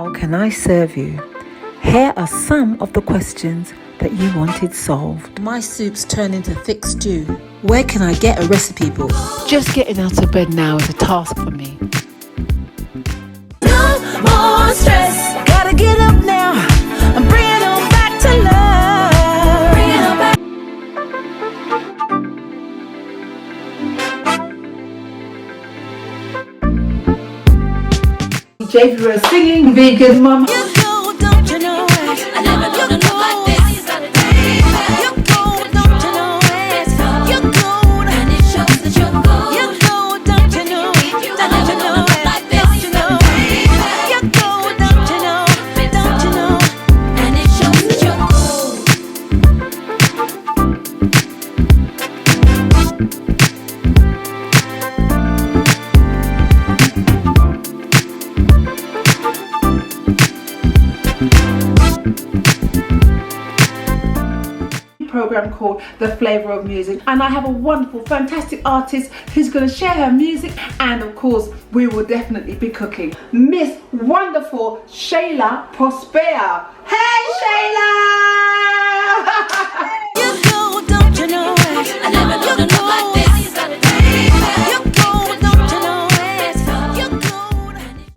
How can I serve you? Here are some of the questions that you wanted solved. My soup's turned into thick stew. Where can I get a recipe book? Just getting out of bed now is a task for me. No more stress. Gotta get up now. I'm bringing on back to love. Bringing on back. DJ Vera singing Vegan Mum. You go, don't you know it? I never know to love like this. You go, don't you know it? You go, and it shows that you're gold. You go, don't you know it? Don't you know it? Don't you know it? You go, don't you know? Don't you know? And it shows that you're program called The Flavour of Music, and I have a wonderful, fantastic artist who's going to share her music, and of course we will definitely be cooking. Miss Wonderful Shayla Prosper. Hey Shayla! You go, don't you know it? I never know to love like this. You go, don't you know it? You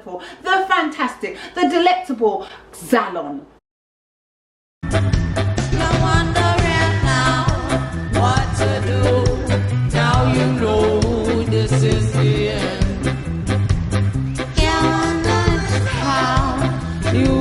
go. The fantastic, the delectable Zalon. You're wondering now what to do. Now you know this is the end. You wonder how you